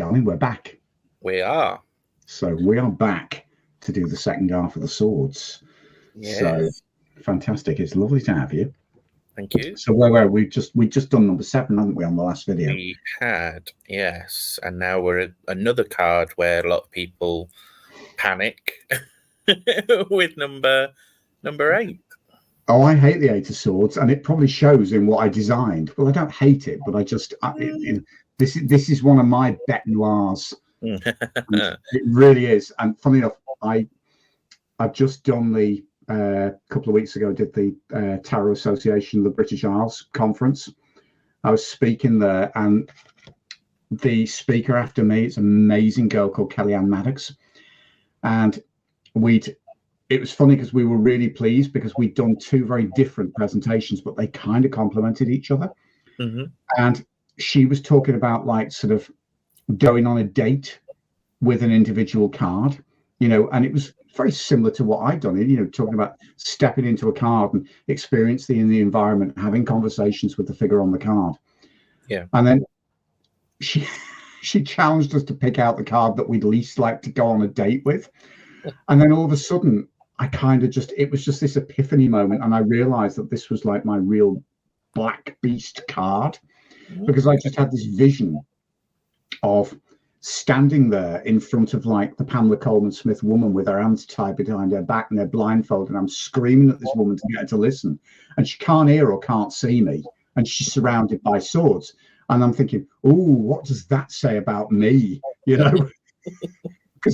darling, we're back. We are. So we are back to do the second half of the swords. Yes. So fantastic. It's lovely to have you. Thank you. So where we've just done number 7, haven't we, on the last video? We had, yes. And now we're at another card where a lot of people panic with number 8. Oh, I hate the 8 of Swords, and it probably shows in what I designed. Well, I don't hate it, but I just this is one of my bête noirs. It really is. And funny enough, I've just done the couple of weeks ago, did the Tarot Association, the British Isles conference. I was speaking there, and the speaker after me, it's an amazing girl called Kellyanne Maddox, and it was funny because we were really pleased because we'd done 2 very different presentations, but they kind of complemented each other. Mm-hmm. And she was talking about like sort of going on a date with an individual card, and it was very similar to what I'd done, talking about stepping into a card and experiencing the environment, having conversations with the figure on the card. Yeah. And then she challenged us to pick out the card that we'd least like to go on a date with. And then all of a sudden, it was just this epiphany moment. And I realized that this was like my real black beast card, because I just had this vision of standing there in front of like the Pamela Coleman Smith woman with her hands tied behind her back and they're blindfolded. And I'm screaming at this woman to get her to listen. And she can't hear or can't see me. And she's surrounded by swords. And I'm thinking, oh, what does that say about me? Because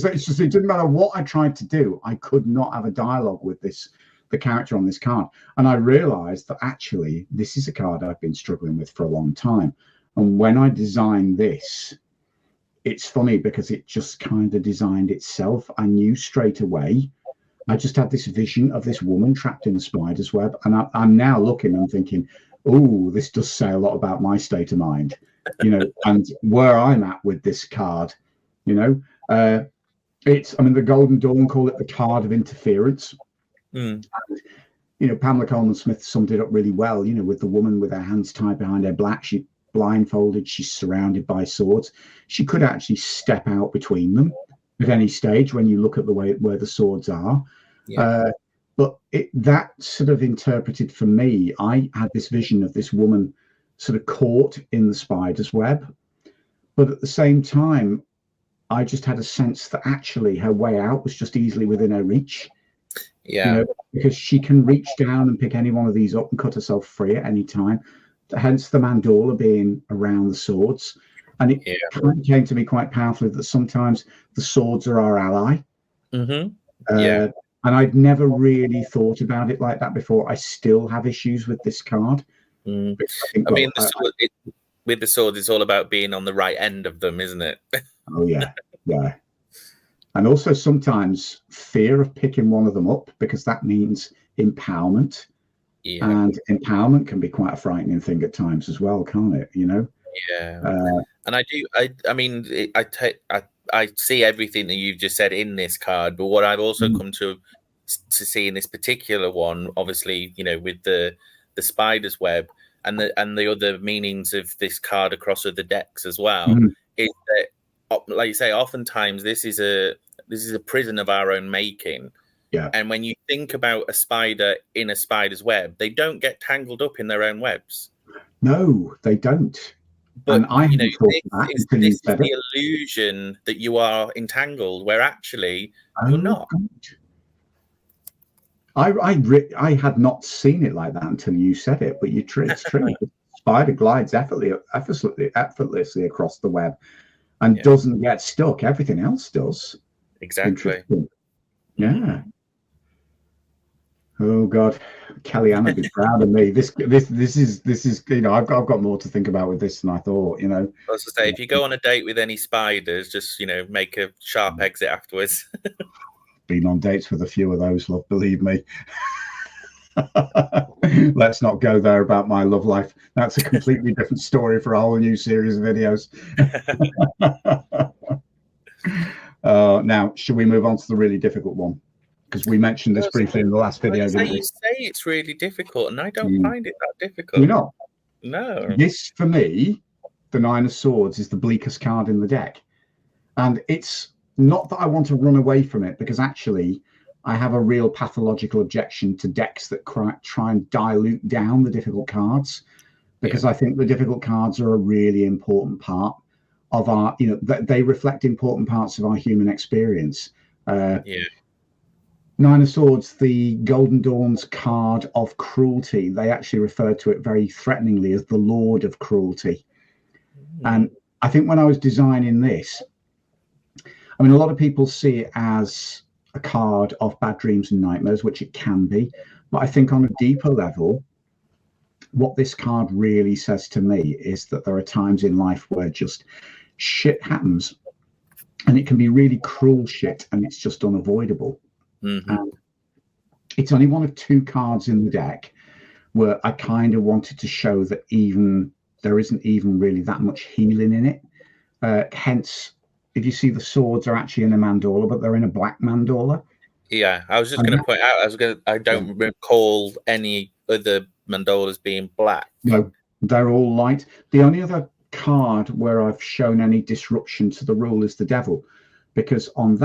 it didn't matter what I tried to do, I could not have a dialogue with the character on this card. And I realized that actually this is a card I've been struggling with for a long time. And when I designed this, it's funny because it just kind of designed itself. I knew straight away. I just had this vision of this woman trapped in a spider's web. And I'm now looking and thinking, oh, this does say a lot about my state of mind, and where I'm at with this card, the Golden Dawn call it the card of interference. And, Pamela Coleman Smith summed it up really well, with the woman with her hands tied behind her back, she blindfolded, she's surrounded by swords. She could actually step out between them at any stage when you look at the way where the swords are. Yeah. But that sort of interpreted for me, I had this vision of this woman sort of caught in the spider's web. But at the same time, I just had a sense that actually her way out was just easily within her reach. Yeah. Because she can reach down and pick any one of these up and cut herself free at any time. Hence the mandala being around the swords. And it kind of came to me quite powerfully that sometimes the swords are our ally. Mm-hmm. And I'd never really thought about it like that before. I still have issues with this card. With the sword, it's all about being on the right end of them, isn't it? Oh, yeah. And also sometimes fear of picking one of them up, because that means empowerment. Yeah. And empowerment can be quite a frightening thing at times as well, can't it? Yeah. And I see everything that you've just said in this card, but what I've also come to see in this particular one, obviously, with the spider's web and the other meanings of this card across other decks as well, is that, like you say, oftentimes this is a prison of our own making. Yeah. And when you think about a spider in a spider's web, they don't get tangled up in their own webs. No, they don't. But and I this is the illusion that you are entangled, where actually you're not. I had not seen it like that until you said it, but it's true. The spider glides effortlessly across the web and doesn't get stuck. Everything else does. Exactly. Yeah. Oh God, Kellyanne would be proud of me. This is I've got more to think about with this than I thought. I was to say, if you go on a date with any spiders, just make a sharp exit afterwards. Been on dates with a few of those, love, believe me. Let's not go there about my love life. That's a completely different story for a whole new series of videos. Now, should we move on to the really difficult one? Because we mentioned this briefly in the last video. You say it's really difficult, and I don't find it that difficult. You're not? No. This, for me, the 9 of Swords is the bleakest card in the deck. And it's not that I want to run away from it, because actually I have a real pathological objection to decks that try and dilute down the difficult cards, because I think the difficult cards are a really important part of our, they reflect important parts of our human experience. Nine of Swords, the Golden Dawn's card of cruelty, they actually refer to it very threateningly as the Lord of Cruelty. And I think when I was designing this, I mean, a lot of people see it as a card of bad dreams and nightmares, which it can be. But I think on a deeper level, what this card really says to me is that there are times in life where just shit happens, and it can be really cruel shit, and it's just unavoidable. And it's only one of 2 cards in the deck where I kind of wanted to show that even there isn't even really that much healing in it. Hence, if you see, the swords are actually in a mandala, but they're in a black mandala. Yeah, I was just going to point out, I don't recall any other mandalas being black. No, they're all light. The only other card where I've shown any disruption to the rule is the Devil, because on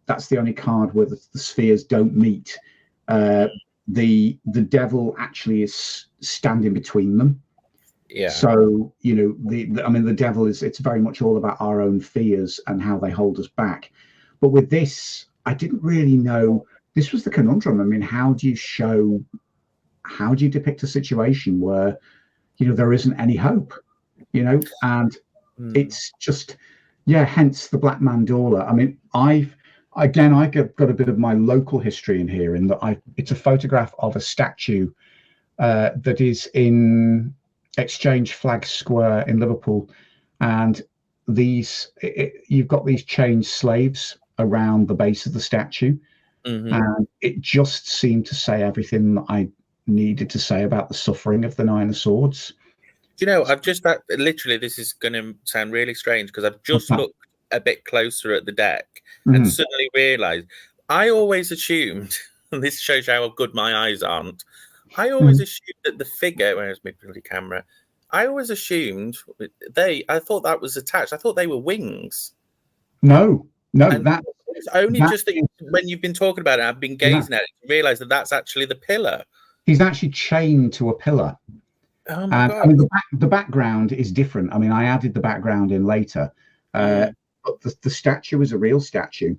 that's the only card where the spheres don't meet. The Devil actually is standing between them. Yeah. So, the Devil it's very much all about our own fears and how they hold us back. But with this, I didn't really know. This was the conundrum. I mean, how do you depict a situation where, there isn't any hope, and it's just, hence the black mandala. I mean, I've got a bit of my local history in here, in that it's a photograph of a statue that is in Exchange Flag Square in Liverpool, and you've got these chained slaves around the base of the statue, and it just seemed to say everything that I needed to say about the suffering of the Nine of Swords. I've just literally, this is going to sound really strange, because I've just looked a bit closer at the deck and suddenly realized I always assumed, and this shows how good my eyes aren't, I always assumed that the figure, where's my bloody camera? I always assumed I thought that was attached. I thought they were wings. No, and it's only just that when you've been talking about it, I've been gazing at it to realize that that's actually the pillar. He's actually chained to a pillar. Oh my God. I mean, the background is different. I mean, I added the background in later, but the statue is a real statue.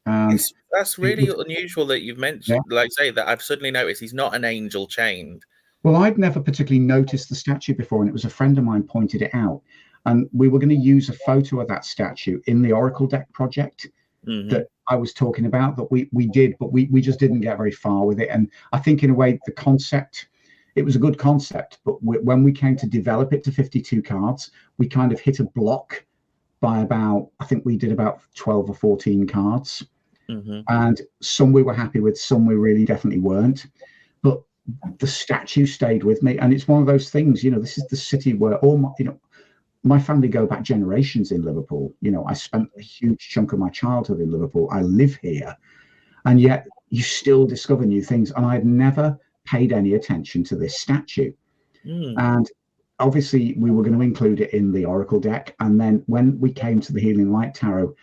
That's really unusual that you've mentioned, like say that I've suddenly noticed he's not an angel chained. Well, I'd never particularly noticed the statue before, and it was a friend of mine pointed it out. And we were going to use a photo of that statue in the Oracle deck project that I was talking about, that we did, but we just didn't get very far with it. And I think in a way, the concept, it was a good concept, but when we came to develop it to 52 cards, we kind of hit a block by I think we did about 12 or 14 cards. And some we were happy with, some we really definitely weren't. But the statue stayed with me. And it's one of those things, this is the city where all my family go back generations in Liverpool. I spent a huge chunk of my childhood in Liverpool. I live here. And yet you still discover new things. And I'd never paid any attention to this statue. And obviously we were going to include it in the Oracle deck. And then when we came to the Healing Light Tarot,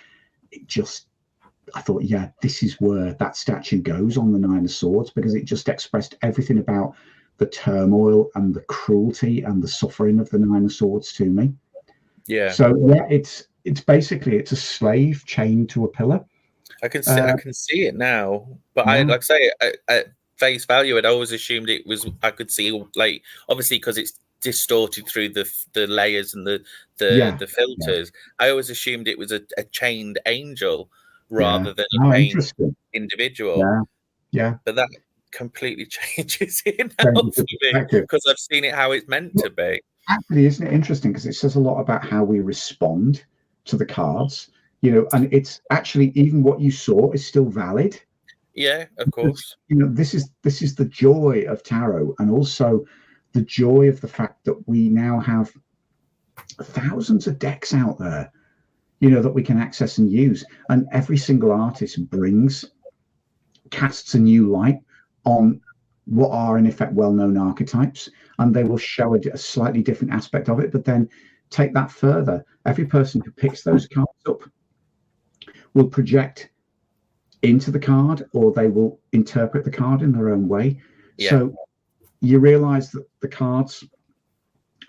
I thought, this is where that statue goes on the Nine of Swords, because it just expressed everything about the turmoil and the cruelty and the suffering of the Nine of Swords to me. Yeah. So it's basically, it's a slave chained to a pillar. I can see it now, but I like say at face value, I'd always assumed it was. I could see, like, obviously because it's distorted through the layers and the filters. I always assumed it was a chained angel rather than a chained individual. Yeah. But that completely changes it now for me, because I've seen it how it's meant to be. Actually, isn't it interesting? Because it says a lot about how we respond to the cards, and it's actually, even what you saw is still valid. Yeah, of course. This is the joy of tarot, and also the joy of the fact that we now have thousands of decks out there, that we can access and use. And every single artist casts a new light on what are in effect well-known archetypes, and they will show a slightly different aspect of it, but then take that further. Every person who picks those cards up will project into the card, or they will interpret the card in their own way. Yeah. So you realize that the cards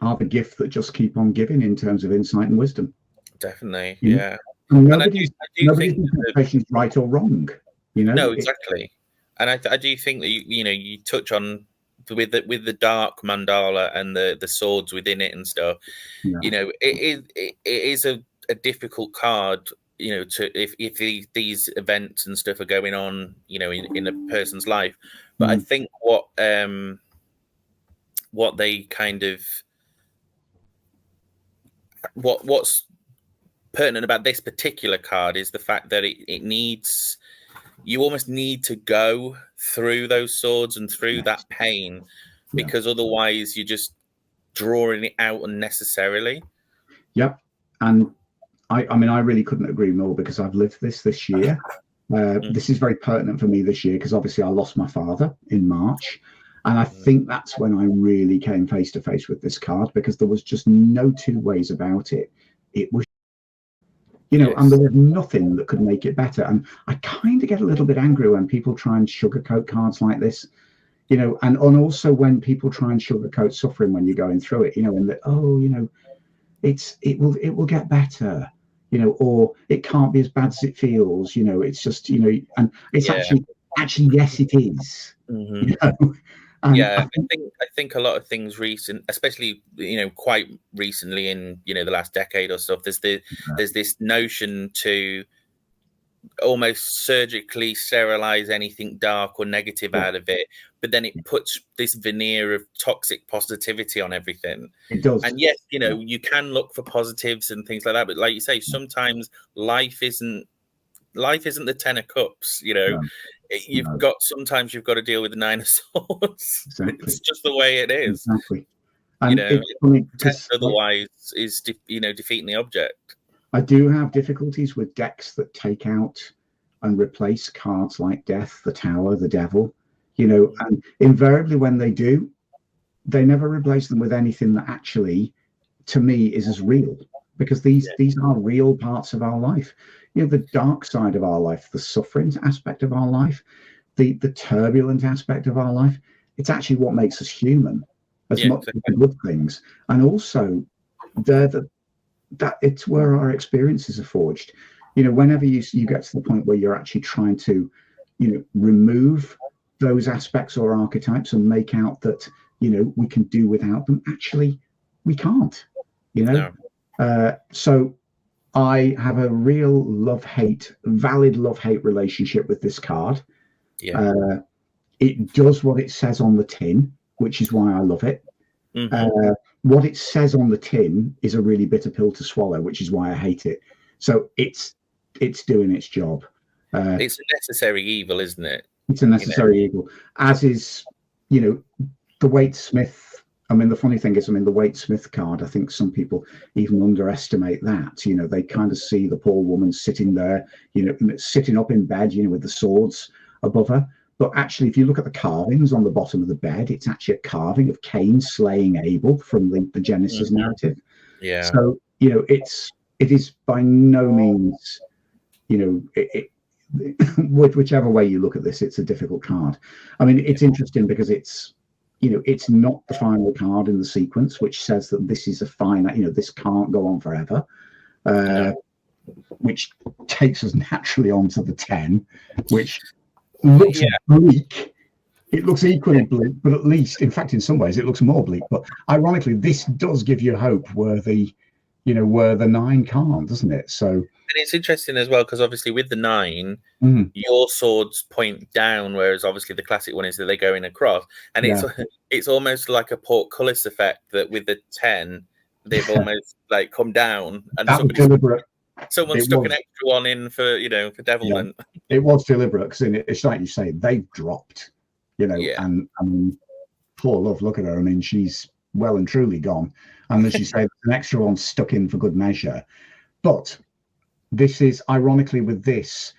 are the gift that just keep on giving in terms of insight and wisdom. Definitely, You know? yeah. And nobody's interpretation is right or wrong. You know, no, exactly. And I do think that you touch on with the dark mandala and the swords within it and stuff. Yeah. You know, it is a difficult card. You know, to if these events and stuff are going on, you know, in a person's life. But I think what they kind of what's pertinent about this particular card is the fact that it needs, you almost need to go through those swords and through that pain, because otherwise you're just drawing it out unnecessarily. Yep. And I mean, I really couldn't agree more, because I've lived this year. This is very pertinent for me this year, because obviously I lost my father in March. And I think that's when I really came face to face with this card, because there was just no two ways about it. It was, you know, and there was nothing that could make it better. And I kind of get a little bit angry when people try and sugarcoat cards like this, you know, and also when people try and sugarcoat suffering when you're going through it, you know, and that, oh, you know, it will get better, you know, or it can't be as bad as it feels, you know, it's just, you know, and it's actually yes, it is. You know? I think a lot of things recent, especially, you know, quite recently in, you know, the last decade or stuff, there's this notion to almost surgically sterilize anything dark or negative out of it, but then it puts this veneer of toxic positivity on everything. It does. And yes, you know, you can look for positives and things like that, but like you say, sometimes life isn't the 10 of cups, you know. Sometimes you've got to deal with the 9 of swords. Exactly. It's just the way it is. Exactly. And you know, otherwise is defeating the object. I do have difficulties with decks that take out and replace cards like Death, the Tower, the Devil, you know, and invariably when they do, they never replace them with anything that actually, to me, is as real, because these are real parts of our life. You know, the dark side of our life, the suffering aspect of our life, the turbulent aspect of our life. It's actually what makes us human, as much as the good things. And also, that it's where our experiences are forged. You know, whenever you get to the point where you're actually trying to, you know, remove those aspects or archetypes and make out that, you know, we can do without them, actually we can't, you know. So I have a real valid love-hate relationship with this card. It does what it says on the tin, which is why I love it. What it says on the tin is a really bitter pill to swallow, which is why I hate it. So it's doing its job. It's a necessary evil, isn't it? It's a necessary evil, as is, you know, the Waite-Smith. I mean, the funny thing is, I mean, the Waite-Smith card, I think some people even underestimate that. You know, they kind of see the poor woman sitting there, you know, sitting up in bed, you know, with the swords above her. But actually, if you look at the carvings on the bottom of the bed, it's actually a carving of Cain slaying Abel from the Genesis narrative. So, you know, it is by no means, you know, whichever way you look at this, it's a difficult card. I mean, it's interesting because it's, you know, it's not the final card in the sequence, which says that this is a finite, you know, this can't go on forever, which takes us naturally onto the 10, which looks bleak. It looks equally bleak, but at least, in fact, in some ways, it looks more bleak. But ironically, this does give you hope where the 9 can't, doesn't it? So, and it's interesting as well, because obviously with the 9, your swords point down, whereas obviously the classic one is that they go in across, and it's almost like a portcullis effect that with the 10 they've almost like come down, and that was deliberate. Someone stuck an extra one in for devilment. It was deliberate, because it's like you say, they've dropped, you know, and I mean, poor love, look at her. I mean, she's well and truly gone. And as you say, an extra one stuck in for good measure. But this is, ironically, with this,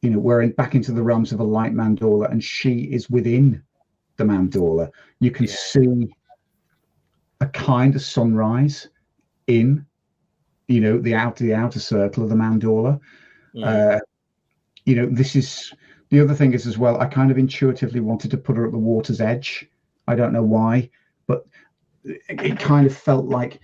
you know, we're back into the realms of a light mandala, and she is within the mandala. You can see a kind of sunrise in, you know, the outer circle of the mandala. You know, this is the other thing is as well. I kind of intuitively wanted to put her at the water's edge. I don't know why, but it kind of felt like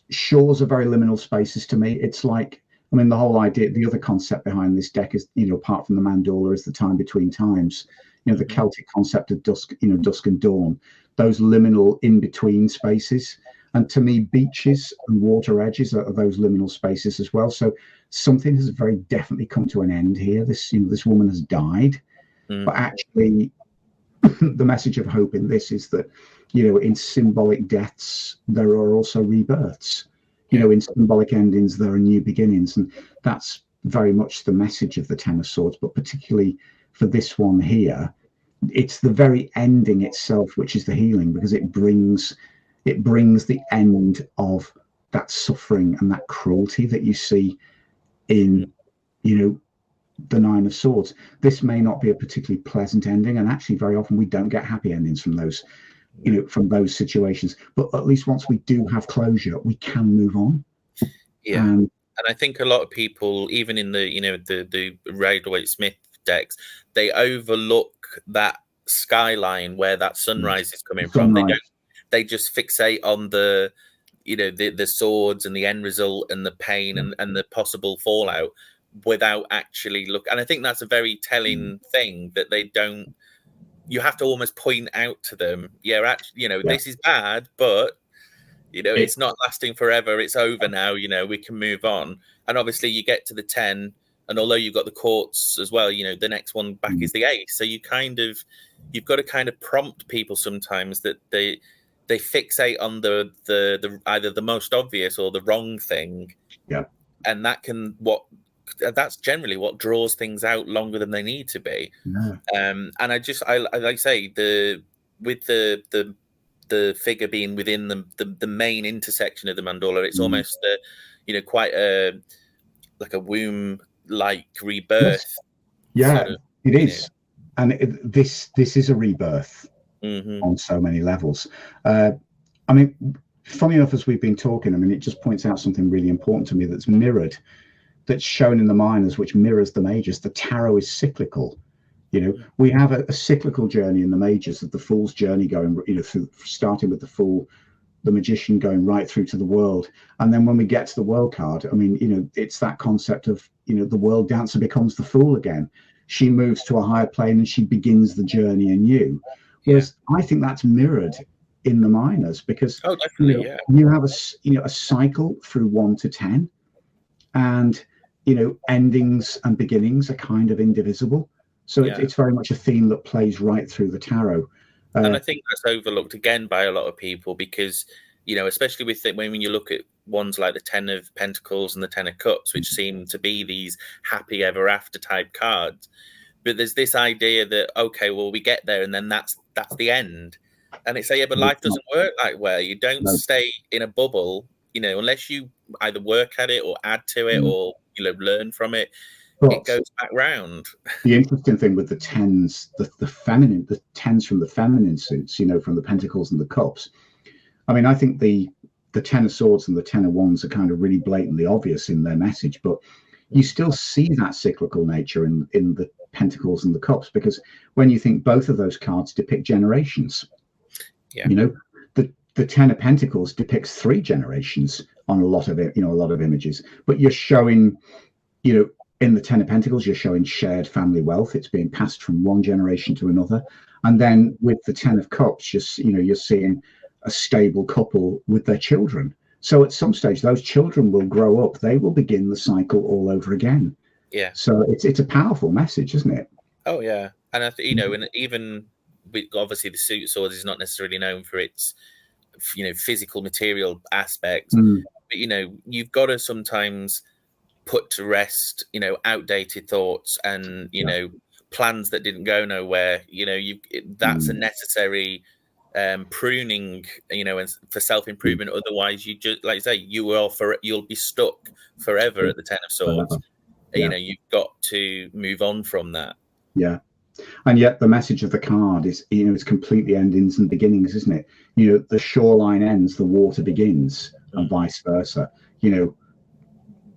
shores are very liminal spaces to me. It's like, I mean, the whole idea, the other concept behind this deck is, you know, apart from the mandala, is the time between times. You know, the Celtic concept of dusk, you know, dusk and dawn, those liminal in between spaces. And to me, beaches and water edges are those liminal spaces as well. So something has very definitely come to an end here. This, you know, this woman has died, but actually, the message of hope in this is that, you know, in symbolic deaths there are also rebirths. You know, in symbolic endings there are new beginnings, and that's very much the message of the Ten of Swords. But particularly for this one here, it's the very ending itself which is the healing, because it brings the end of that suffering and that cruelty that you see in, you know, the Nine of Swords. This may not be a particularly pleasant ending, and actually very often we don't get happy endings from those, you know, from those situations. But at least once we do have closure, we can move on. And I think a lot of people, even in the, you know, the Rider-Waite-Smith decks, they overlook that skyline where that sunrise is coming from. They just fixate on the, you know, the swords and the end result and the pain and the possible fallout, without actually look. And I think that's a very telling thing, that they don't, you have to almost point out to them, actually, you know, this is bad, but, you know, it's not lasting forever. It's over now. You know, we can move on. And obviously you get to the 10, and although you've got the courts as well, you know, the next one back is the ace. So you've got to kind of prompt people sometimes that they fixate on the either the most obvious or the wrong thing. And that's generally what draws things out longer than they need to be. And I like I say, with the figure being within the main intersection of the mandala, it's almost you know, quite like a womb like rebirth. Sort of, it is. Know. And this is a rebirth on so many levels. I mean, funny enough, as we've been talking, I mean, it just points out something really important to me that's mirrored, that's shown in the minors, which mirrors the majors. The tarot is cyclical. You know, we have a cyclical journey in the majors, of the Fool's journey going, you know, starting with the Fool, the Magician going right through to the World. And then when we get to the World card, I mean, you know, it's that concept of, you know, the World dancer becomes the Fool again. She moves to a higher plane and she begins the journey anew. Whereas I think that's mirrored in the minors, because you have a cycle through 1 to 10, and, you know, endings and beginnings are kind of indivisible. So it's very much a theme that plays right through the tarot. And I think that's overlooked again by a lot of people, because, you know, especially with when you look at ones like the 10 of Pentacles and the 10 of Cups, which seem to be these happy ever after type cards. But there's this idea that, okay, well, we get there and then that's the end. And it's but life doesn't work that way. You don't stay in a bubble, you know, unless you either work at it or add to it or, you know, learn from it. But it goes back round. The interesting thing with the 10s, the feminine, the 10s from the feminine suits, you know, from the Pentacles and the Cups. I mean, I think the 10 of Swords and the 10 of Wands are kind of really blatantly obvious in their message, but you still see that cyclical nature in the Pentacles and the Cups, because when you think, both of those cards depict generations. You know, the 10 of Pentacles depicts 3 generations on a lot of it, you know, a lot of images, but you're showing, you know, in the 10 of Pentacles, you're showing shared family wealth. It's being passed from one generation to another. And then with the 10 of Cups, you're seeing a stable couple with their children. So at some stage, those children will grow up. They will begin the cycle all over again. So it's a powerful message, isn't it? Oh, yeah. And I think, you know, and even with, obviously, the suit of swords is not necessarily known for its, you know, physical material aspects. But, you know, you've got to sometimes put to rest, you know, outdated thoughts and, you know, plans that didn't go nowhere. You know, that's a necessary pruning, you know, and for self-improvement. Otherwise, you just, like you say, you'll be stuck forever at the 10 of Swords. You know, you've got to move on from that. And yet the message of the card is, you know, it's completely endings and beginnings, isn't it? You know, the shoreline ends, the water begins, and vice versa. You know,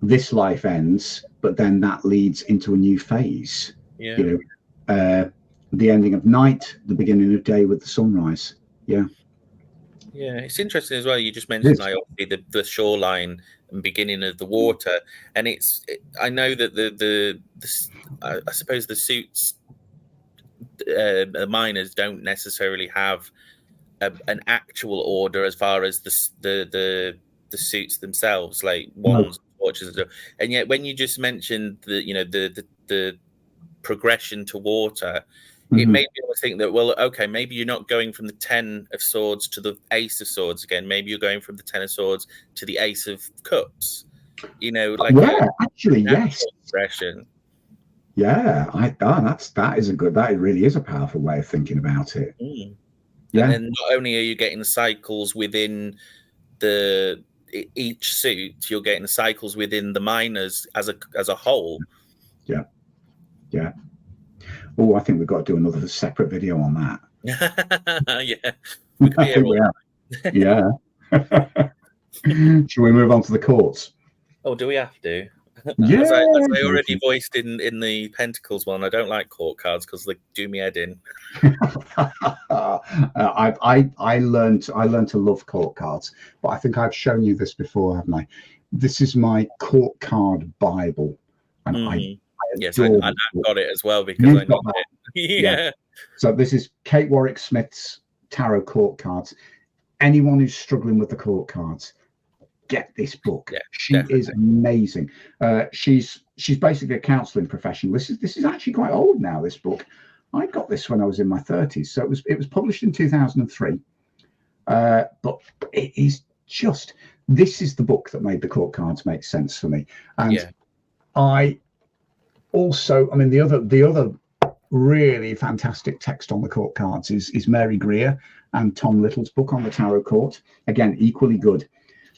this life ends, but then that leads into a new phase. Yeah. You know, the ending of night, the beginning of day with the sunrise. Yeah. Yeah, it's interesting as well. You just mentioned like obviously the shoreline and beginning of the water, and I know that the I suppose the suits miners don't necessarily have an actual order as far as the suits themselves, like wands, torches, and stuff. And yet, when you just mentioned the progression to water, it made me always think that, well, okay, maybe you're not going from the 10 of swords to the ace of swords again. Maybe you're going from the 10 of swords to the ace of cups. You know, like actually, yes, progression. Yeah, that really is a powerful way of thinking about it. Yeah. And then not only are you getting cycles within each suit, you're getting cycles within the miners as a whole. Yeah. Oh, I think we've got to do another separate video on that. Yeah. We could be here all yeah. Shall we move on to the courts? Oh, do we have to? Yeah. As I already voiced in the Pentacles one, I don't like court cards because they do me head in. I learned to love court cards, but I think I've shown you this before, haven't I? This is my court card Bible, and yes, I've got it as well because I know it. Yeah. So this is Kate Warwick Smith's tarot court cards. Anyone who's struggling with the court cards, get this book. Yeah, she definitely. is amazing. She's basically a counselling professional. This is actually quite old now, this book. I got this when I was in my 30s, so it was published in 2003. But it is just, this is the book that made the court cards make sense for me. And I also, I mean, the other really fantastic text on the court cards is Mary Greer and Tom Little's book on the tarot court. Again, equally good.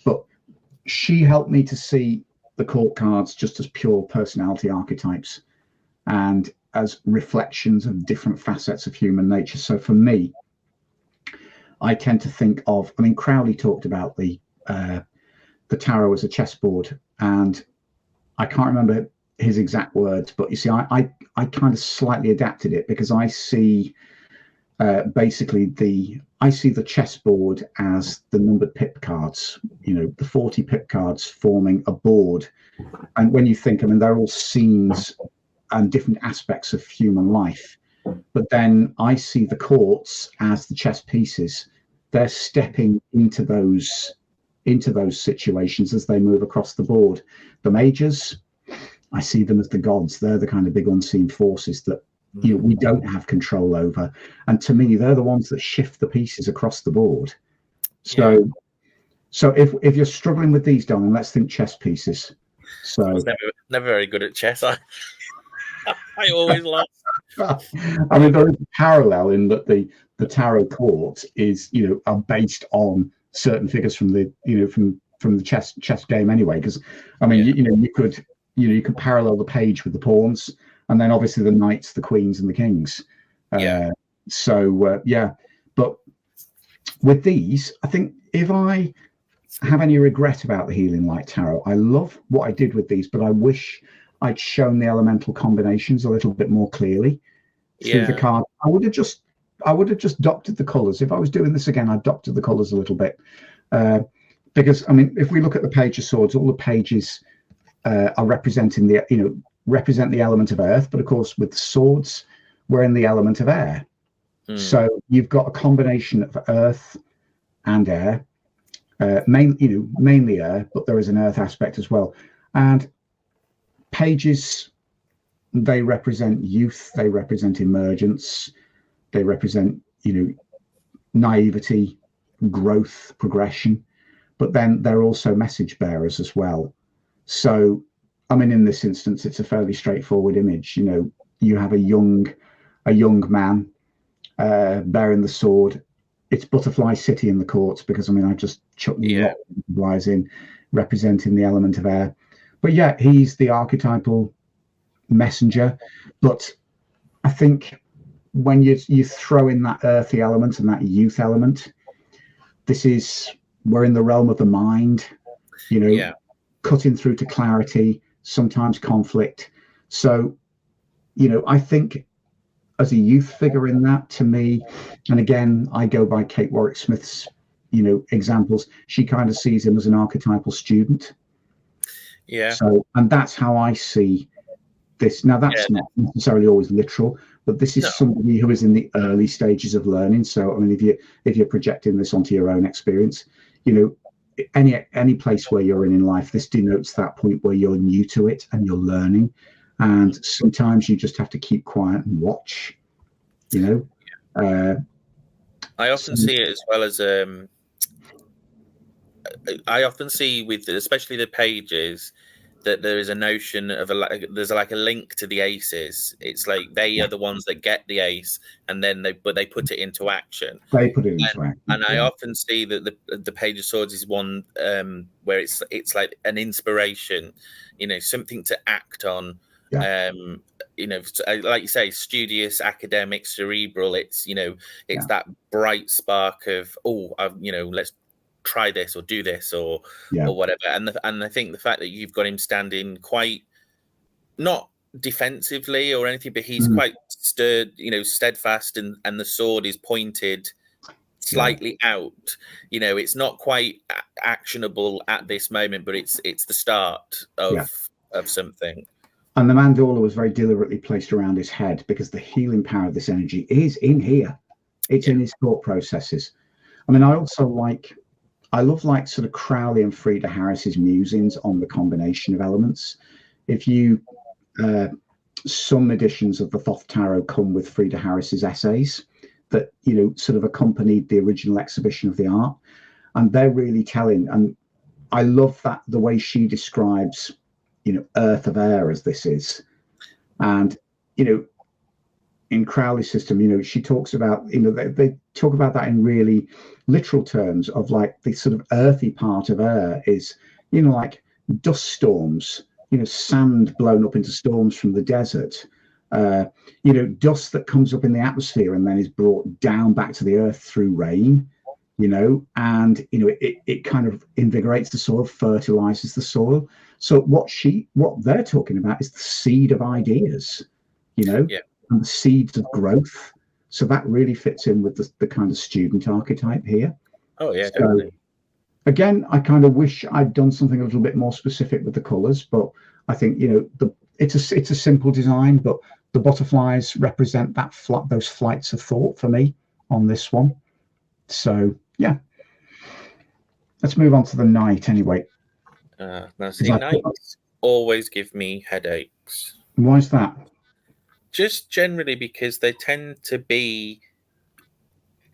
But she helped me to see the court cards just as pure personality archetypes and as reflections of different facets of human nature. So for me, I tend to think of, I mean, Crowley talked about the tarot as a chessboard, and I can't remember his exact words, but you see, I kind of slightly adapted it because I see I see the chessboard as the numbered pip cards, the 40 pip cards forming a board. And when you think, I mean, they're all scenes and different aspects of human life. But then I see the courts as the chess pieces. They're stepping into those situations as they move across the board. The majors, I see them as the gods. They're the kind of big unseen forces that we don't have control over. And to me, they're the ones that shift the pieces across the board. So if you're struggling with these, darling, let's think chess pieces. So I was never very good at chess. I always lost. I mean, there is a parallel in that the tarot court is, are based on certain figures from the, from the chess game anyway. Because I mean, you could parallel the page with the pawns, and then obviously the knights, the queens, and the kings. But with these, I think if I have any regret about the Healing Light Tarot, I love what I did with these, but I wish I'd shown the elemental combinations a little bit more clearly through the card. I would have just doctored the colors. If I was doing this again, I'd doctor the colors a little bit. Because I mean, if we look at the Page of Swords, all the pages are representing represent the element of earth, but of course with the swords, we're in the element of air. So you've got a combination of earth and air, mainly air, but there is an earth aspect as well. And pages, they represent youth, they represent emergence, they represent, naivety, growth, progression, but then they're also message bearers as well. So, I mean, in this instance, it's a fairly straightforward image. You have a young man bearing the sword. It's Butterfly City in the courts because, I mean, I just chucked butterflies in, representing the element of air. But yeah, he's the archetypal messenger. But I think when you throw in that earthy element and that youth element, we're in the realm of the mind. cutting through to clarity, sometimes conflict. So, I think as a youth figure in that, to me, and again, I go by Kate Warwick Smith's, examples, she kind of sees him as an archetypal student. Yeah. So, and that's how I see this. Now, that's not necessarily always literal, but this is somebody who is in the early stages of learning. So, I mean, if you're projecting this onto your own experience, any place where you're in life, this denotes that point where you're new to it and you're learning. And sometimes you just have to keep quiet and watch, I often see it as well as I often see with especially the pages that there is a notion of there's like a link to the aces. It's like they are the ones that get the ace, and then they put it into action. They put it into action. And I often see that the Page of Swords is one where it's like an inspiration, something to act on. Yeah. Like you say, studious, academic, cerebral. It's that bright spark of let's try this or do this or whatever. And I think the fact that you've got him standing quite not defensively or anything, but he's quite steadfast, and the sword is pointed slightly out. It's not quite actionable at this moment, but it's the start of something. And the mandala was very deliberately placed around his head because the healing power of this energy is in here. It's in his thought processes. I mean, I love sort of Crowley and Frida Harris's musings on the combination of elements. If you, some editions of the Thoth Tarot come with Frida Harris's essays that, sort of accompanied the original exhibition of the art. And they're really telling. And I love that the way she describes, earth of air as this is. And, in Crowley's system, she talks about, they talk about that in really literal terms of like the sort of earthy part of air is, like dust storms, sand blown up into storms from the desert, dust that comes up in the atmosphere and then is brought down back to the earth through rain, and, it kind of invigorates the soil, fertilizes the soil. So what they're talking about is the seed of ideas, and the seeds of growth. So that really fits in with the kind of student archetype here. Oh, yeah, so, definitely. Again, I kind of wish I'd done something a little bit more specific with the colours, but I think, it's a simple design, but the butterflies represent those flights of thought for me on this one. So, yeah. Let's move on to the knight anyway. Now, see, knights always give me headaches. Why is that? Just generally because they tend to be,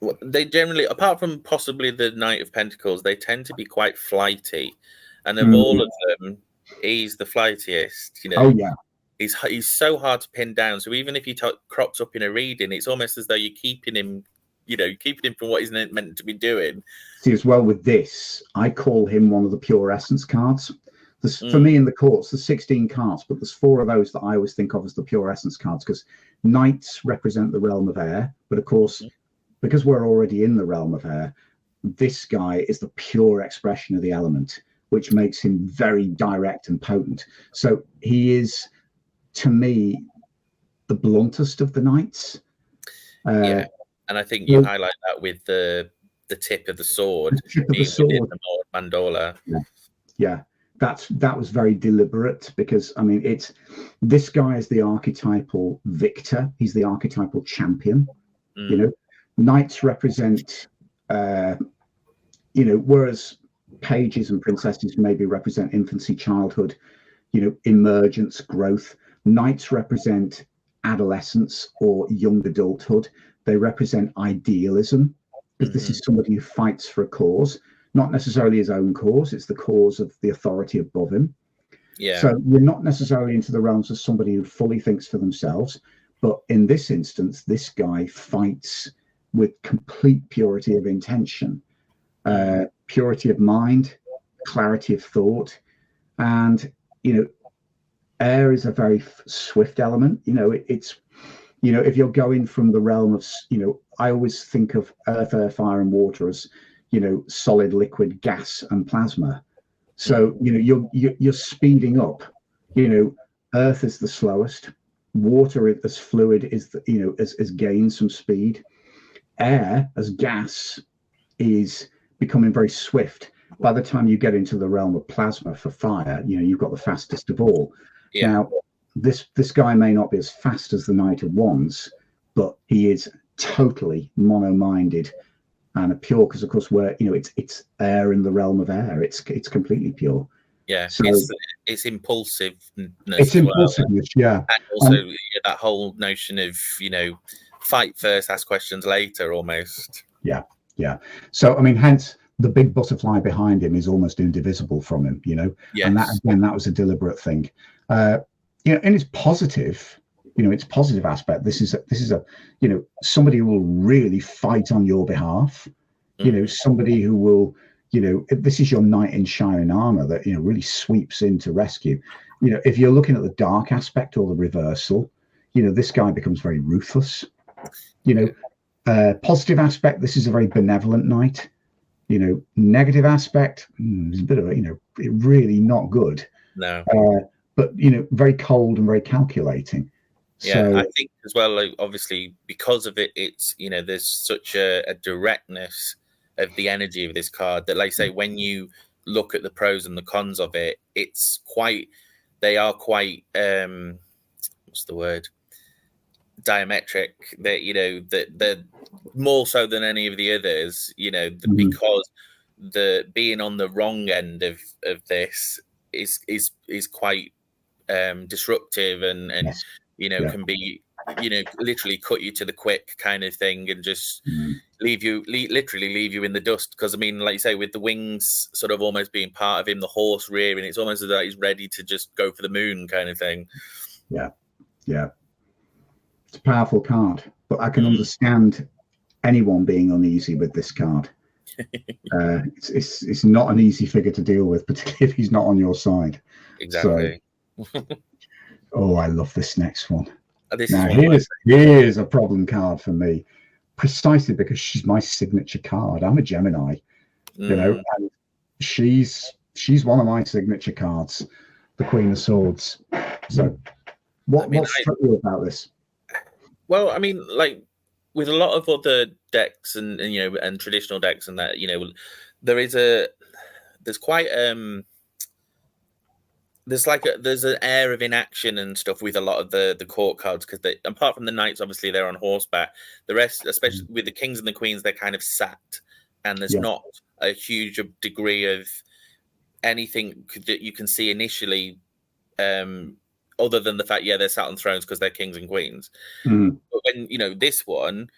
apart from possibly the Knight of Pentacles, they tend to be quite flighty. And of all of them, he's the flightiest. Oh, yeah. He's so hard to pin down. So even if he crops up in a reading, it's almost as though you're keeping him from what he's meant to be doing. See, as well with this, I call him one of the pure essence cards. For me in the courts, there's 16 cards, but there's 4 of those that I always think of as the pure essence cards, because knights represent the realm of air. But of course, because we're already in the realm of air, this guy is the pure expression of the element, which makes him very direct and potent. So he is, to me, the bluntest of the knights. And I think you highlight that with the tip of the sword being within the mandala. Yeah. That was very deliberate, because I mean, this guy is the archetypal victor. He's the archetypal champion. Knights represent, whereas pages and princesses maybe represent infancy, childhood, emergence, growth. Knights represent adolescence or young adulthood. They represent idealism, because this is somebody who fights for a cause. Not necessarily his own cause, it's the cause of the authority above him. Yeah. So we're not necessarily into the realms of somebody who fully thinks for themselves, but in this instance, this guy fights with complete purity of intention, purity of mind, clarity of thought. And, air is a very swift element. It's, if you're going from the realm of, I always think of earth, air, fire, and water as, solid, liquid, gas, and plasma. So you're speeding up. Earth is the slowest. Water as fluid is has gained some speed. Air as gas is becoming very swift. By the time you get into the realm of plasma for fire, you've got the fastest of all. Yeah. Now, this guy may not be as fast as the Knight of Wands, but he is totally mono-minded and a pure, because of course it's air in the realm of air. It's completely pure. Yeah, so it's impulsiveness. It's impulsiveness, and also that whole notion of fight first, ask questions later, almost. Yeah. So I mean, hence the big butterfly behind him is almost indivisible from him. Yes. And that was a deliberate thing. And it's positive. Its positive aspect. This is a somebody who will really fight on your behalf. Somebody who will. This is your knight in shining armor that really sweeps in to rescue. If you're looking at the dark aspect or the reversal, this guy becomes very ruthless. Positive aspect, this is a very benevolent knight. Negative aspect, is a bit of really not good. No. But very cold and very calculating. Yeah, so, I think as well, obviously because of it, it's there's such a directness of the energy of this card that, like I say, when you look at the pros and the cons of it, they are quite what's the word, diametric. That they're more so than any of the others, because the being on the wrong end of this is quite disruptive and yes. Can be literally cut you to the quick kind of thing, and just literally leave you in the dust. Because I mean, like you say, with the wings sort of almost being part of him, the horse rearing, it's almost as though he's ready to just go for the moon kind of thing. Yeah It's a powerful card, but I can understand anyone being uneasy with this card. It's not an easy figure to deal with, particularly if he's not on your side. Exactly. So, oh, I love this next one. Now, here's a problem card for me, precisely because she's my signature card. I'm a Gemini, and she's one of my signature cards, the Queen of Swords. So, what struck you about this? Well, I mean, like with a lot of other decks and traditional decks and that, there's quite there's an air of inaction and stuff with a lot of the court cards, because apart from the knights, obviously they're on horseback. The rest, especially with the kings and the queens, they're kind of sat, and there's not a huge degree of anything that you can see initially, other than the fact they're sat on thrones because they're kings and queens. But when this one,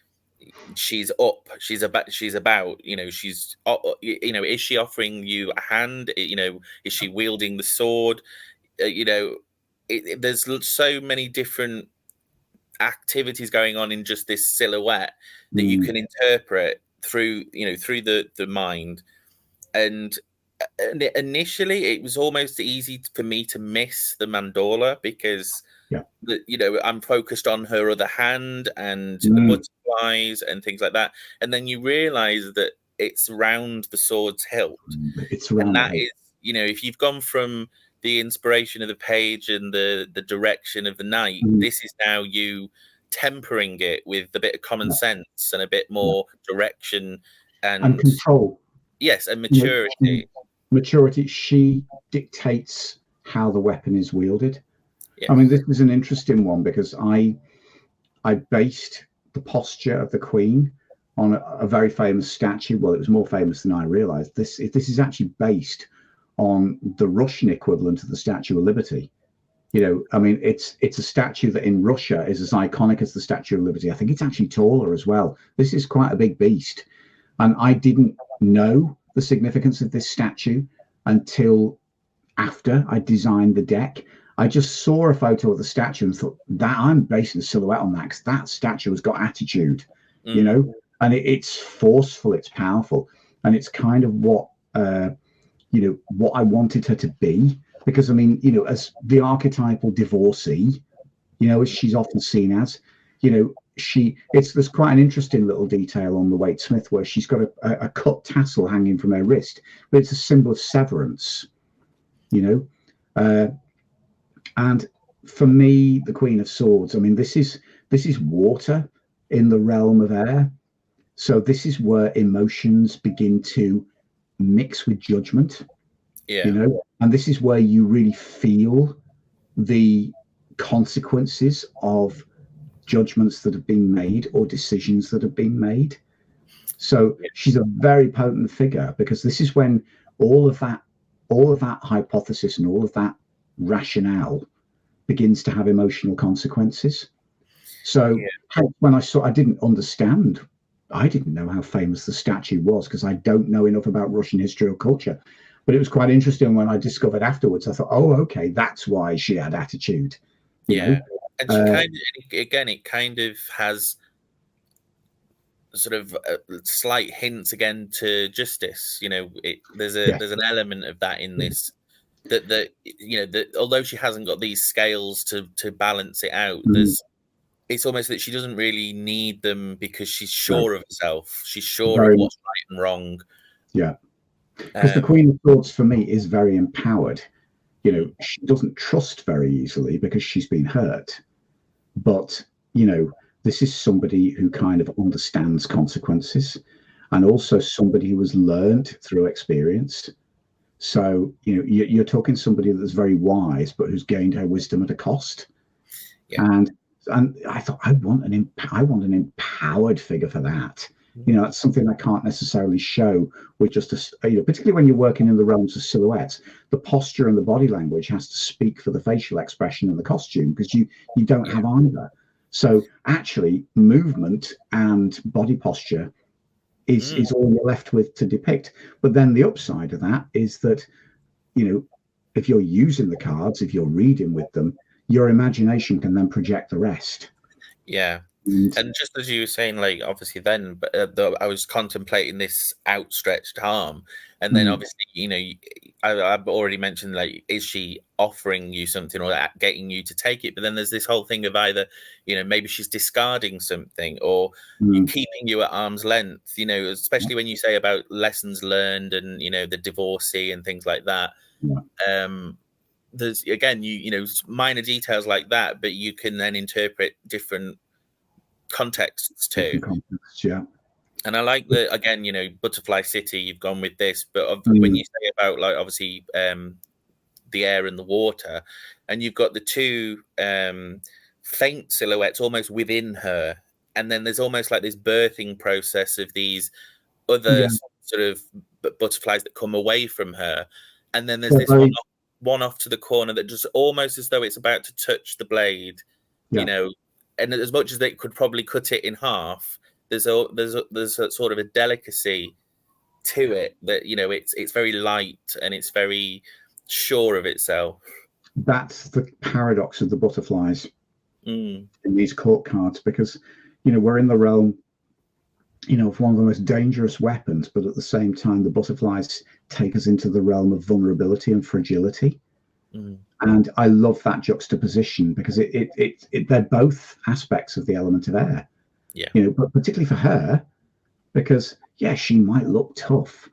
she's up, she's about she's is she offering you a hand? Is she wielding the sword? There's so many different activities going on in just this silhouette that you can interpret through the mind. And initially it was almost easy for me to miss the mandorla, because I'm focused on her other hand and the butterflies and things like that, and then you realize that it's around the sword's hilt. It's around, and that is, if you've gone from the inspiration of the page and the direction of the knight, this is now you tempering it with a bit of common sense and a bit more direction and control. Yes, and maturity. Maturity. She dictates how the weapon is wielded. I mean, this was an interesting one, because I based the posture of the Queen on a very famous statue. Well, it was more famous than I realized. This is actually based on the Russian equivalent of the Statue of Liberty. I mean, it's a statue that in Russia is as iconic as the Statue of Liberty. I think it's actually taller as well. This is quite a big beast. And I didn't know the significance of this statue until after I designed the deck. I just saw a photo of the statue and thought that I'm basing the silhouette on that, because that statue has got attitude, and it's forceful, it's powerful, and it's kind of what what I wanted her to be. Because I mean, as the archetypal divorcee, as she's often seen as, there's quite an interesting little detail on the Waite Smith where she's got a cut tassel hanging from her wrist, but it's a symbol of severance. you know. And for me, the Queen of Swords, I mean, this is water in the realm of air. So this is where emotions begin to mix with judgment, Yeah. you know, and this is where you really feel the consequences of judgments that have been made or decisions that have been made. So she's a very potent figure, because this is when all of that hypothesis and all of that rationale begins to have emotional consequences. So when I didn't understand, I didn't know how famous the statue was, because I don't know enough about Russian history or culture. But it was quite interesting when I discovered afterwards. I thought, oh, okay, that's why she had attitude. You know? And she kind of, again, it kind of has sort of slight hints again to justice. You know, there's an element of that in this. That you know, that although she hasn't got these scales to balance it out, it's almost that she doesn't really need them, because she's sure of herself. She's sure of what's right and wrong. Yeah, because the Queen of Swords for me is very empowered. You know, she doesn't trust very easily because she's been hurt. But, you know, this is somebody who kind of understands consequences, and also somebody who has learned through experience. So, you know, you're talking somebody that's very wise, but who's gained her wisdom at a cost. And I thought, I want an empowered figure for that. You know, that's something I can't necessarily show with just a, you know, particularly when you're working in the realms of silhouettes. The posture and the body language has to speak for the facial expression and the costume, because you don't have either. So actually, movement and body posture is all you're left with to depict. But then the upside of that is that, you know, if you're using the cards, if you're reading with them, your imagination can then project the rest. Yeah. And just as you were saying, like, obviously then, I was contemplating this outstretched arm. And then obviously, you know, I've already mentioned, like, is she offering you something or getting you to take it? But then there's this whole thing of either, you know, maybe she's discarding something, or keeping you at arm's length, you know, especially when you say about lessons learned and, you know, the divorcee and things like that. There's, again, you know, minor details like that, but you can then interpret different contexts too. And I like that, again, you know, Butterfly City, you've gone with this, but when you say about, like, obviously the air and the water, and you've got the two faint silhouettes almost within her, and then there's almost like this birthing process of these other sort of butterflies that come away from her, and then there's this one off to the corner that just almost as though it's about to touch the blade, you know. And as much as they could probably cut it in half, there's a sort of a delicacy to it that, you know, it's very light and it's very sure of itself. That's the paradox of the butterflies in these court cards, because, you know, we're in the realm, you know, of one of the most dangerous weapons, but at the same time, the butterflies take us into the realm of vulnerability and fragility. And I love that juxtaposition, because they're both aspects of the element of air. You know, but particularly for her, because she might look tough,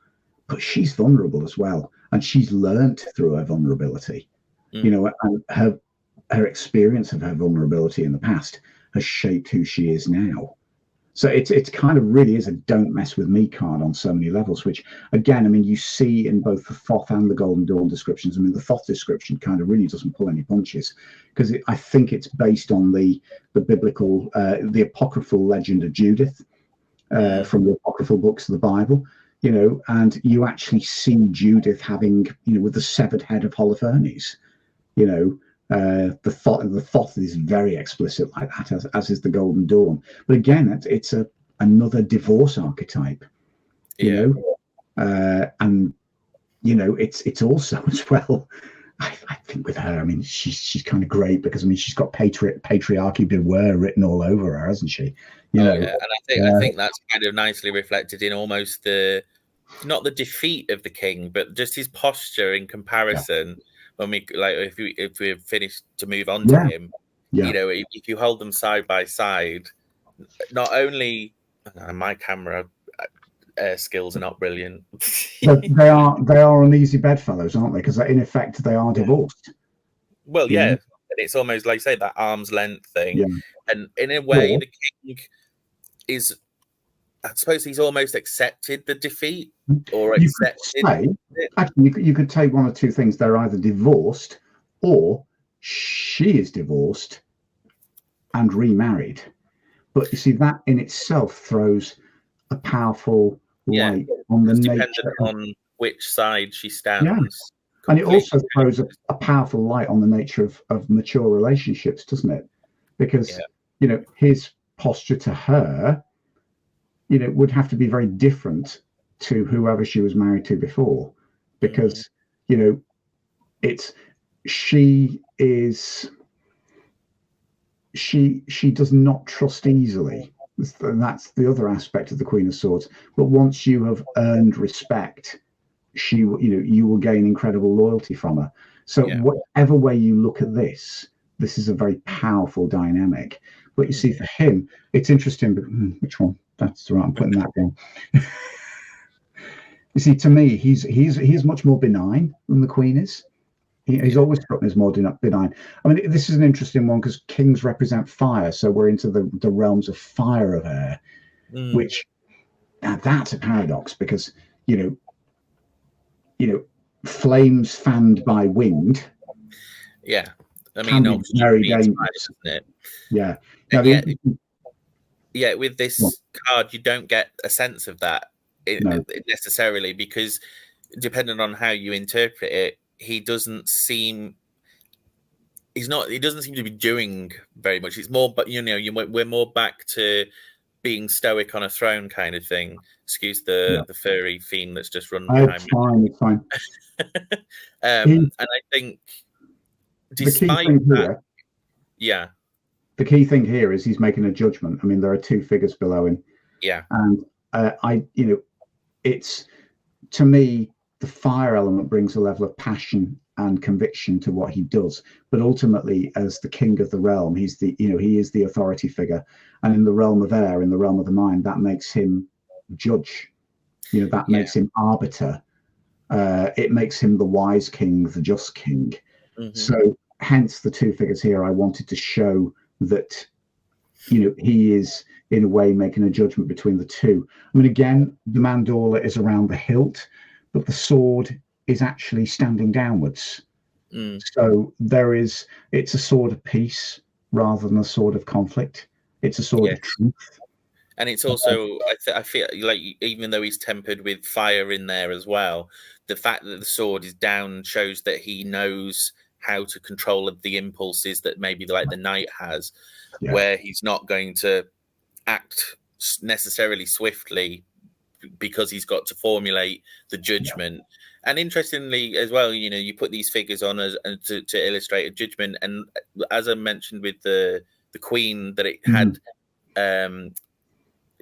but she's vulnerable as well, and she's learnt through her vulnerability. You know, and her experience of her vulnerability in the past has shaped who she is now. So it's kind of really is a don't mess with me card on so many levels, which, again, I mean, you see in both the Thoth and the Golden Dawn descriptions. I mean, the Thoth description kind of really doesn't pull any punches, because I think it's based on the biblical, the apocryphal legend of Judith from the apocryphal books of the Bible, you know, and you actually see Judith having, you know, with the severed head of Holofernes, you know. The Thoth is very explicit like that, as is the Golden Dawn. But again, it's another divorce archetype, you know, and you know, it's also as well. I think with her, I mean, she's kind of great, because I mean, she's got patriarchy beware written all over her, hasn't she? You know, and I think that's kind of nicely reflected in almost not the defeat of the king, but just his posture in comparison. When we, like, if we're finished to move on to him, you know, if you hold them side by side, not only my camera, skills are not brilliant. They are uneasy bedfellows, aren't they? Because in effect they are divorced. Well, yeah, and it's almost like, say, that arm's length thing. Yeah. And in a way, the king is, I suppose, he's almost accepted the defeat, or you accepted. could say, actually, you could take one of two things: they're either divorced, or she is divorced and remarried. But you see, that in itself throws a powerful light on the nature on which side she stands. Yeah. And it also throws a powerful light on the nature of mature relationships, doesn't it? Because, you know, his posture to her, you know, would have to be very different to whoever she was married to before. Because, you know, she does not trust easily. And that's the other aspect of the Queen of Swords. But once you have earned respect, you will gain incredible loyalty from her. So whatever way you look at this is a very powerful dynamic. But you see, for him, it's interesting. But which one? That's right. I'm putting that down. You see, to me, he's much more benign than the Queen is. He's always struck me as more benign. I mean, this is an interesting one because kings represent fire, so we're into the realms of fire of air, which now that's a paradox because you know, flames fanned by wind. Yeah, I mean, can be very dangerous, isn't it? Yeah. Now, with this card, you don't get a sense of that necessarily because, depending on how you interpret it, he doesn't seem to be doing very much. It's more, but we're more back to being stoic on a throne kind of thing. Excuse the furry fiend that's just run behind me. It's fine. And I think, despite that, the key thing here is he's making a judgment. I mean, there are two figures below him. Yeah, and it's, to me, the fire element brings a level of passion and conviction to what he does. But ultimately, as the king of the realm, he is the authority figure. And in the realm of air, in the realm of the mind, that makes him judge. That makes him arbiter. It makes him the wise king, the just king. So hence the two figures here. I wanted to show that, he is in a way making a judgment between the two. I mean, again, the mandorla is around the hilt, but the sword is actually standing downwards. So it's a sword of peace rather than a sword of conflict. It's a sword of truth. And it's also, I feel like, even though he's tempered with fire in there as well, the fact that the sword is down shows that he knows how to control the impulses that maybe like the knight has, where he's not going to act necessarily swiftly because he's got to formulate the judgment. And interestingly as well, you put these figures on as to illustrate a judgment. And as I mentioned with the Queen, that it had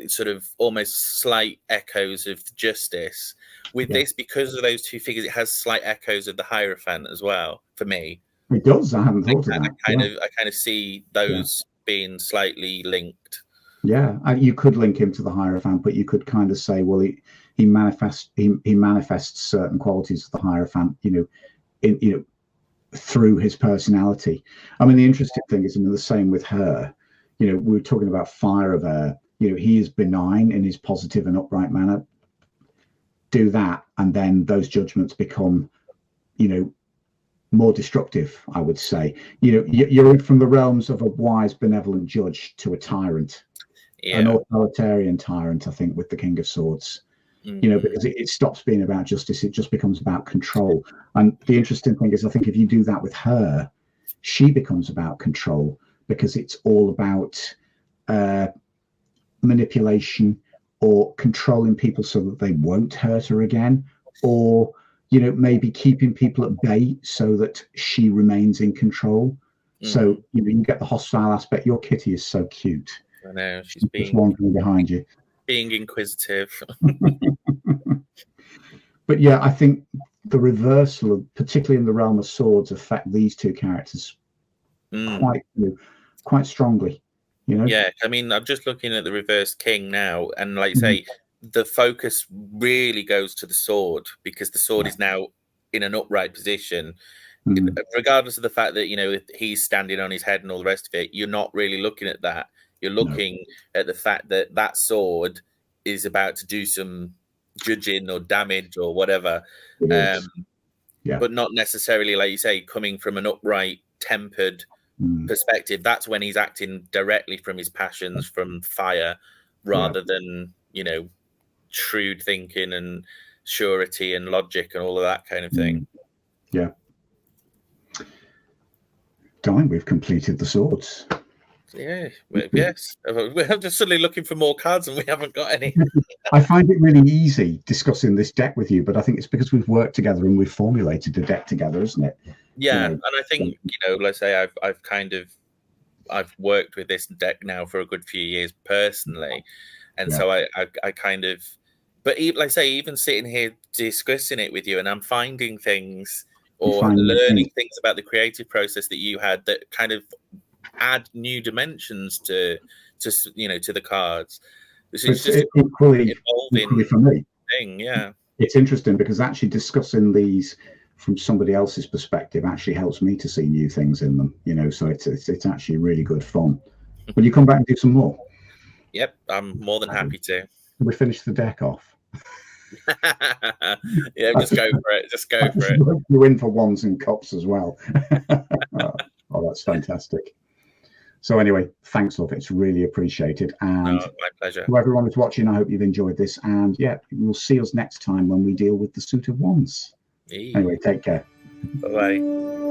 sort of almost slight echoes of justice. With this, because of those two figures, it has slight echoes of the Hierophant as well. For me, it does. I haven't thought of that. I kind of see those being slightly linked. Yeah, you could link him to the Hierophant, but you could kind of say, well, he manifests certain qualities of the Hierophant, through his personality. I mean, the interesting thing is, the same with her. We were talking about fire of air. He is benign in his positive and upright manner. Do that, and then those judgments become, more destructive, I would say. You're from the realms of a wise, benevolent judge to a tyrant, an authoritarian tyrant, I think, with the King of Swords. Because it stops being about justice, it just becomes about control. And the interesting thing is, I think if you do that with her, she becomes about control, because it's all about manipulation or controlling people so that they won't hurt her again, or maybe keeping people at bay so that she remains in control. So you get the hostile aspect. Your kitty is so cute. I know, she's just wandering behind you, being inquisitive. But yeah, I think the reversal of, particularly in the realm of swords, affect these two characters quite strongly. Yeah, I mean, I'm just looking at the reversed king now, and like say, the focus really goes to the sword, because the sword is now in an upright position. Regardless of the fact that, you know, he's standing on his head and all the rest of it, you're not really looking at that. You're looking at the fact that that sword is about to do some judging or damage or whatever. But not necessarily, like you say, coming from an upright, tempered perspective. That's when he's acting directly from his passions, from fire, rather than, you know, shrewd thinking and surety and logic and all of that kind of thing. Darn, we've completed the swords. Yeah, yes. We're just suddenly looking for more cards and we haven't got any. I find it really easy discussing this deck with you, but I think it's because we've worked together and we've formulated the deck together, isn't it? Yeah, and I think, you know, let's say I've worked with this deck now for a good few years personally, and so I kind of, but even, like I say, even sitting here discussing it with you, and I'm finding things or learning things about the creative process that you had that kind of add new dimensions to you know, to the cards. It's just equally for me. Thing, yeah. It's interesting because actually discussing these from somebody else's perspective actually helps me to see new things in them, you know, so it's actually really good fun. Will you come back and do some more? Yep, I'm more than happy to. We finish the deck off. Yeah, just go for it. Just go for it. You win for ones and cups as well. Oh, that's fantastic. So anyway, thanks, love. It's really appreciated. And my pleasure. To everyone who's watching, I hope you've enjoyed this. And yeah, you'll see us next time when we deal with the suit of wands. Anyway, take care. Bye-bye.